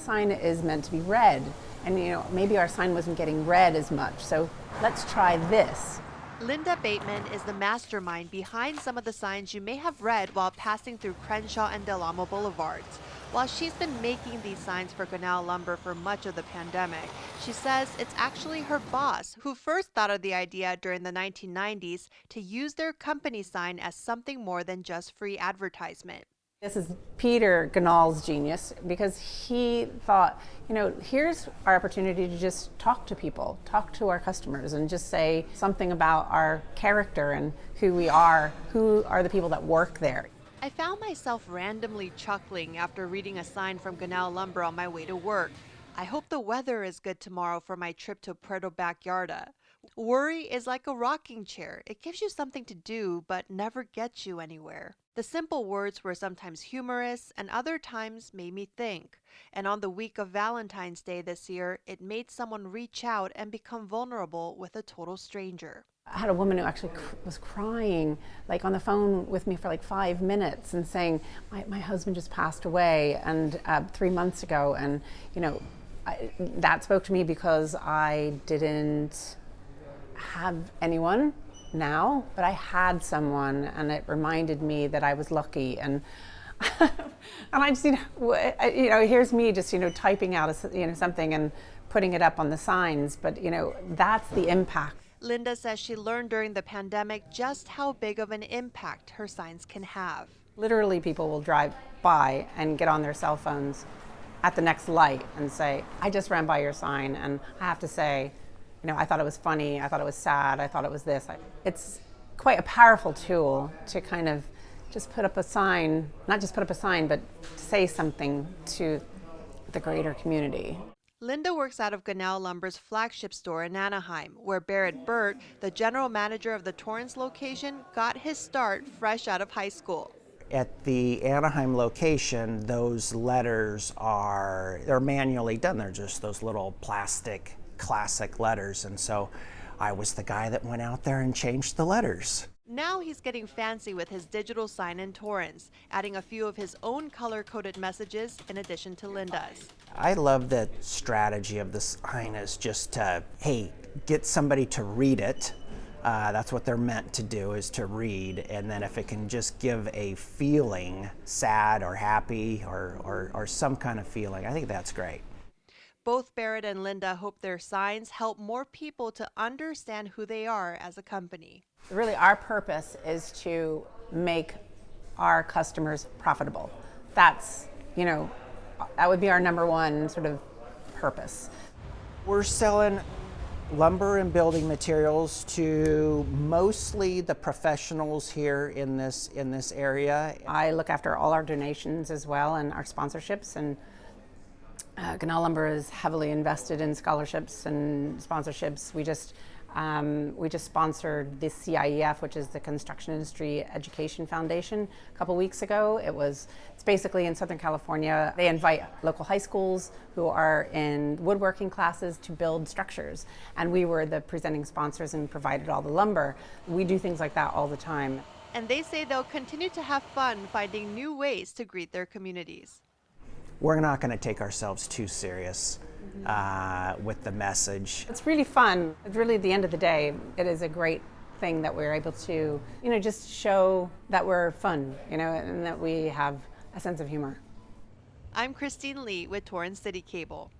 sign is meant to be read, and maybe our sign wasn't getting read as much, so let's try this. Linda Bateman is the mastermind behind some of the signs you may have read while passing through Crenshaw and Del Amo Boulevards. While she's been making these signs for Ganahl Lumber for much of the pandemic, she says it's actually her boss who first thought of the idea during the 1990s to use their company sign as something more than just free advertisement. This is Peter Ganahl's genius, because he thought, here's our opportunity to just talk to people, talk to our customers, and just say something about our character and who we are, who are the people that work there. I found myself randomly chuckling after reading a sign from Ganahl Lumber on my way to work. I hope the weather is good tomorrow for my trip to Puerto Backyarda. Worry is like a rocking chair. It gives you something to do, but never gets you anywhere. The simple words were sometimes humorous and other times made me think. And on the week of Valentine's Day this year, it made someone reach out and become vulnerable with a total stranger. I had a woman who actually was crying, like on the phone with me for like 5 minutes and saying, my husband just passed away and 3 months ago. And, that spoke to me because I didn't have anyone now, but I had someone, and it reminded me that I was lucky. And and I just, here's me just, typing out, something and putting it up on the signs. But, that's the impact. Linda says she learned during the pandemic just how big of an impact her signs can have. Literally, people will drive by and get on their cell phones at the next light and say, I just ran by your sign, and I have to say, I thought it was funny, I thought it was sad, I thought it was this. It's quite a powerful tool to kind of just put up a sign, not just put up a sign, but say something to the greater community. Linda works out of Ganahl Lumber's flagship store in Anaheim, where Barrett Burt, the general manager of the Torrance location, got his start fresh out of high school. At the Anaheim location, those letters they're manually done. They're just those little plastic classic letters, and so I was the guy that went out there and changed the letters. Now he's getting fancy with his digital sign in Torrance, adding a few of his own color-coded messages in addition to Linda's. I love the strategy of the sign is just to, hey, get somebody to read it. That's what they're meant to do, is to read, and then if it can just give a feeling, sad or happy or some kind of feeling, I think that's great. Both Barrett and Linda hope their signs help more people to understand who they are as a company. Really, our purpose is to make our customers profitable. That's, that would be our number one sort of purpose. We're selling lumber and building materials to mostly the professionals here in this area. I look after all our donations as well and our sponsorships, and Ganahl Lumber is heavily invested in scholarships and sponsorships. We just sponsored the CIEF, which is the Construction Industry Education Foundation, a couple weeks ago. It's basically in Southern California. They invite local high schools who are in woodworking classes to build structures. And we were the presenting sponsors and provided all the lumber. We do things like that all the time. And they say they'll continue to have fun finding new ways to greet their communities. We're not going to take ourselves too serious with the message. It's really fun. It's really, at the end of the day, it is a great thing that we're able to, just show that we're fun, and that we have a sense of humor. I'm Christine Lee with Torrance City Cable.